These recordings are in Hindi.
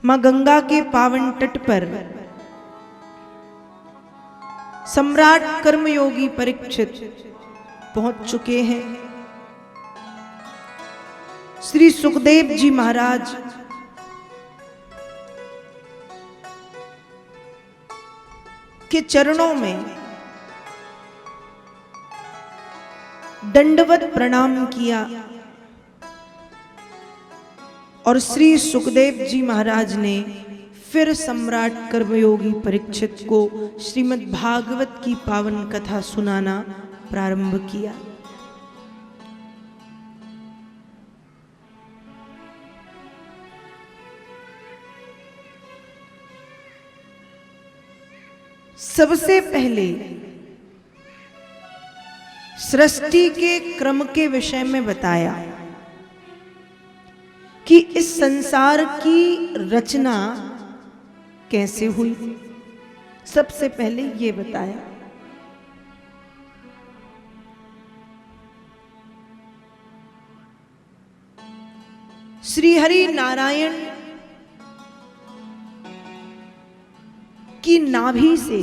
मां गंगा के पावन तट पर सम्राट कर्मयोगी परीक्षित पहुंच चुके हैं। श्री सुखदेव जी महाराज के चरणों में दंडवत प्रणाम किया और श्री सुखदेव जी महाराज ने फिर सम्राट कर्मयोगी परीक्षित को श्रीमद् भागवत की पावन कथा सुनाना प्रारंभ किया। सबसे पहले सृष्टि के क्रम के विषय में बताया कि इस संसार की रचना कैसे हुई। सबसे पहले ये बताया। श्री हरि नारायण की नाभि से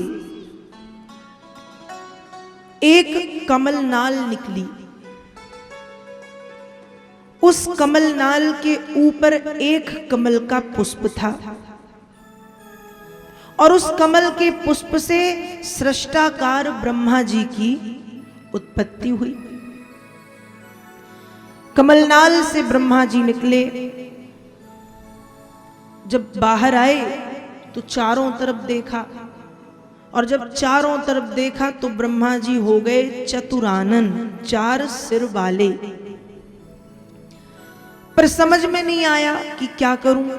एक कमलनाल निकली। उस कमलनाल के ऊपर एक कमल का पुष्प था और उस कमल के पुष्प से सृष्टाकार ब्रह्मा जी की उत्पत्ति हुई। कमलनाल से ब्रह्मा जी निकले। जब बाहर आए तो चारों तरफ देखा और जब चारों तरफ देखा तो ब्रह्मा जी हो गए चतुरानन, 4 सिर वाले। पर समझ में नहीं आया कि क्या करूं।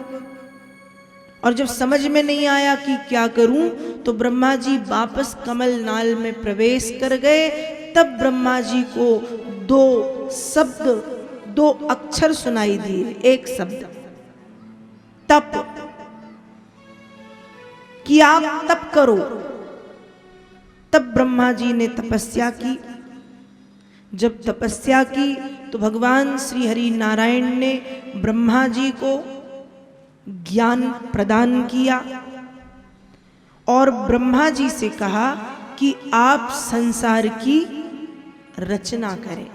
और जब समझ में नहीं आया कि क्या करूं तो ब्रह्मा जी वापस कमलनाल में प्रवेश कर गए। तब ब्रह्मा जी को 2 शब्द, 2 अक्षर सुनाई दिए। एक शब्द तप, कि आप तप करो। तब ब्रह्मा जी ने तपस्या की। जब तपस्या की तो भगवान श्री हरि नारायण ने ब्रह्मा जी को ज्ञान प्रदान किया और ब्रह्मा जी से कहा कि आप संसार की रचना करें।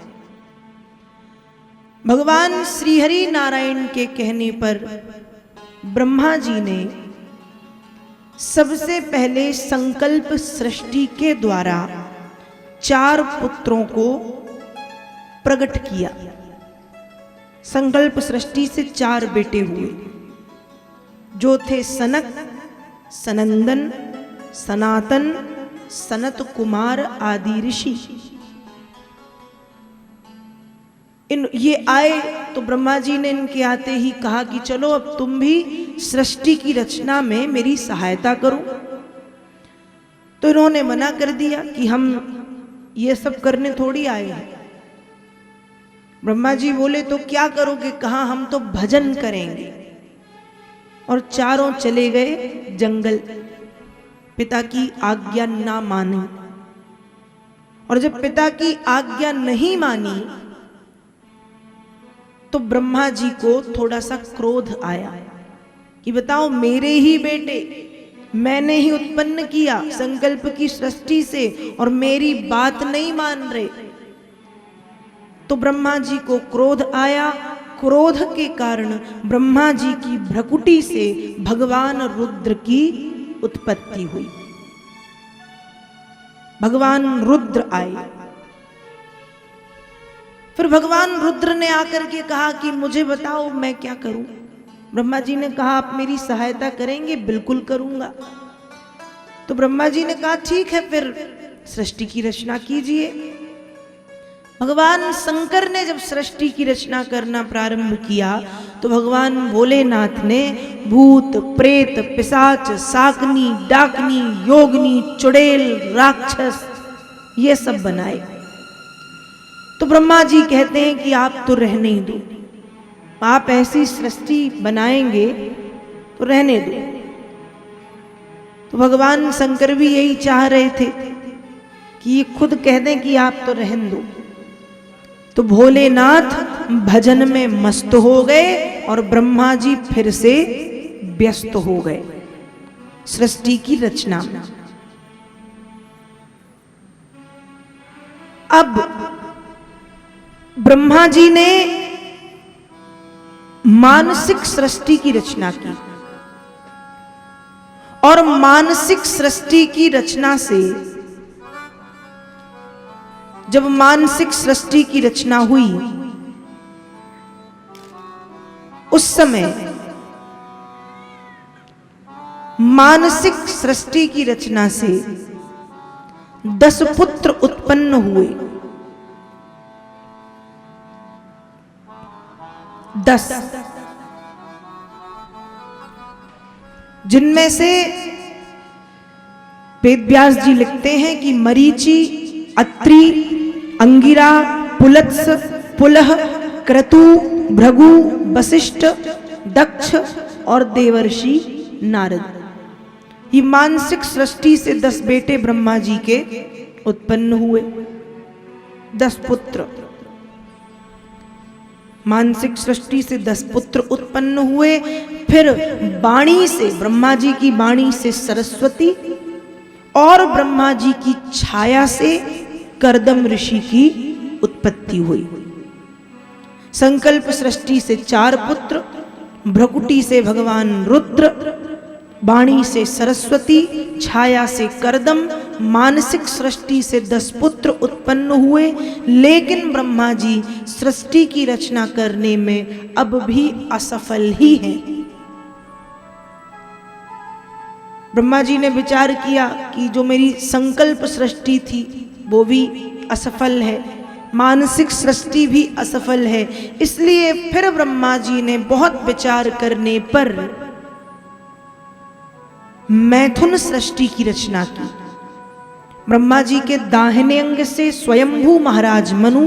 भगवान श्री हरि नारायण के कहने पर ब्रह्मा जी ने सबसे पहले संकल्प सृष्टि के द्वारा 4 पुत्रों को प्रकट किया। संकल्प सृष्टि से 4 बेटे हुए जो थे सनक, सनंदन, सनातन, सनत कुमार आदि ऋषि। ये आए तो ब्रह्मा जी ने इनके आते ही कहा कि चलो अब तुम भी सृष्टि की रचना में मेरी सहायता करो। तो इन्होंने मना कर दिया कि हम ये सब करने थोड़ी आए हैं। ब्रह्मा जी बोले तो क्या करोगे? कहा हम तो भजन करेंगे। और चारों चले गए जंगल, पिता की आज्ञा ना मानी। और जब पिता की आज्ञा नहीं मानी तो ब्रह्मा जी को थोड़ा सा क्रोध आया कि बताओ मेरे ही बेटे, मैंने ही उत्पन्न किया संकल्प की सृष्टि से और मेरी बात नहीं मान रहे। तो ब्रह्मा जी को क्रोध आया। क्रोध के कारण ब्रह्मा जी की भ्रकुटी से भगवान रुद्र की उत्पत्ति हुई। भगवान रुद्र आए। फिर भगवान रुद्र ने आकर के कहा कि मुझे बताओ मैं क्या करूं। ब्रह्मा जी ने कहा आप मेरी सहायता करेंगे? बिल्कुल करूंगा। तो ब्रह्मा जी ने कहा ठीक है फिर सृष्टि की रचना कीजिए। भगवान शंकर ने जब सृष्टि की रचना करना प्रारंभ किया तो भगवान भोलेनाथ ने भूत, प्रेत, पिशाच, शाकनी, डाकनी, योगनी, चुड़ैल, राक्षस ये सब बनाए। तो ब्रह्मा जी कहते हैं कि आप तो रहने ही दो, आप ऐसी सृष्टि बनाएंगे तो रहने दो। तो भगवान शंकर भी यही चाह रहे थे कि ये खुद कह दें कि आप तो रहने दो। तो भोलेनाथ भजन में मस्त हो गए और ब्रह्मा जी फिर से व्यस्त हो गए सृष्टि की रचना में। अब ब्रह्मा जी ने मानसिक सृष्टि की रचना की और मानसिक सृष्टि की रचना से जब मानसिक सृष्टि की रचना हुई उस समय मानसिक सृष्टि की रचना से 10 पुत्र उत्पन्न हुए। 10, जिनमें से वेदव्यास जी लिखते हैं कि मरीचि, अत्रि, अंगिरा, पुलत्स, पुलह, क्रतु, भृगु, वशिष्ठ, दक्ष और देवर्षि नारद। ये मानसिक सृष्टि से 10 बेटे ब्रह्मा जी के उत्पन्न हुए, 10 पुत्र। मानसिक सृष्टि से 10 पुत्र उत्पन्न हुए। फिर वाणी से, ब्रह्मा जी की वाणी से सरस्वती और ब्रह्मा जी की छाया से कर्दम ऋषि की उत्पत्ति हुई। संकल्प सृष्टि से 4 पुत्र, भ्रकुटी से भगवान रुद्र, वाणी से सरस्वती, छाया से कर्दम। मानसिक सृष्टि से 10 पुत्र उत्पन्न हुए, लेकिन ब्रह्मा जी सृष्टि की रचना करने में अब भी असफल ही हैं। ब्रह्मा जी ने विचार किया कि जो मेरी संकल्प सृष्टि थी वो भी असफल है, मानसिक सृष्टि भी असफल है। इसलिए फिर ब्रह्मा जी ने बहुत विचार करने पर मैथुन सृष्टि की रचना की। ब्रह्मा जी के दाहिने अंग से स्वयंभू महाराज मनु,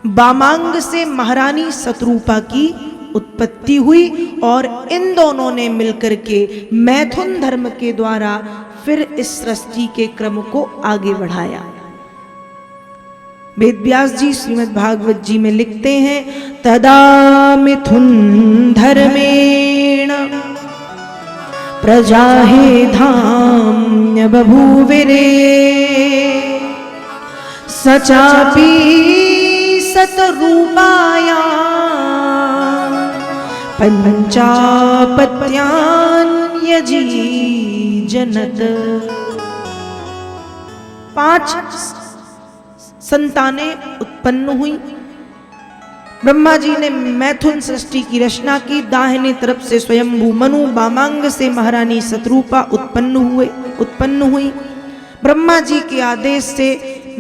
वामांग से महारानी शतरूपा की उत्पत्ति हुई और इन दोनों ने मिलकर के मैथुन धर्म के द्वारा फिर इस सृष्टि के क्रम को आगे बढ़ाया। वेदव्यास जी श्रीमद् भागवत जी में लिखते हैं, तदा मिथुन धर्मेण प्रजाहे धाम्य बभूविरे सचापि सतरूपाया पंचापत्यान यजी जनत। 5 संतानें उत्पन्न हुई। ब्रह्मा जी ने मैथुन सृष्टि की रचना की। दाहिने तरफ से स्वयंभू मनु, वामांग से महारानी शतरूपा उत्पन्न हुई। ब्रह्मा जी के आदेश से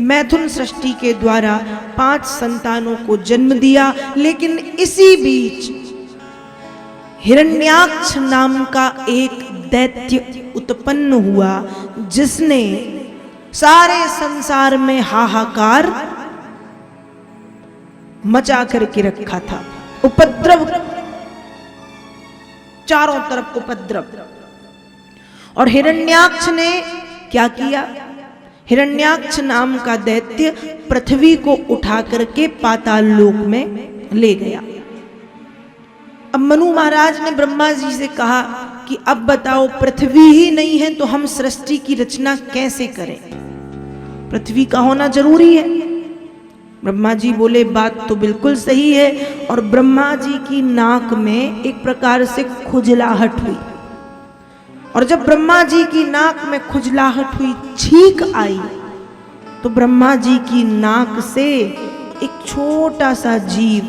मैथुन सृष्टि के द्वारा 5 संतानों को जन्म दिया। लेकिन इसी बीच हिरण्याक्ष नाम का एक दैत्य उत्पन्न हुआ, जिसने सारे संसार में हाहाकार मचा करके रखा था। उपद्रव, चारों तरफ उपद्रव। और हिरण्याक्ष ने क्या किया? हिरण्याक्ष नाम का दैत्य पृथ्वी को उठा करके पाताल लोक में ले गया। अब मनु महाराज ने ब्रह्मा जी से कहा कि अब बताओ, पृथ्वी ही नहीं है तो हम सृष्टि की रचना कैसे करें? पृथ्वी का होना जरूरी है। ब्रह्मा जी बोले, बात तो बिल्कुल सही है। और ब्रह्मा जी की नाक में एक प्रकार से खुजलाहट हुई। और जब ब्रह्मा जी की नाक में खुजलाहट हुई, छींक आई, तो ब्रह्मा जी की नाक से एक छोटा सा जीव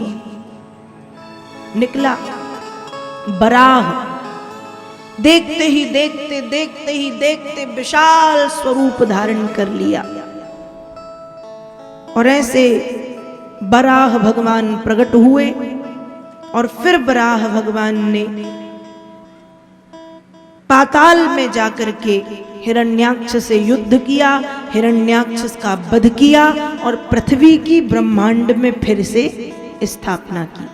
निकला, बराह। देखते ही देखते विशाल स्वरूप धारण कर लिया। और ऐसे बराह भगवान प्रकट हुए। और फिर बराह भगवान ने पाताल में जाकर के हिरण्याक्ष से युद्ध किया, हिरण्याक्ष का वध किया और पृथ्वी की ब्रह्मांड में फिर से स्थापना की।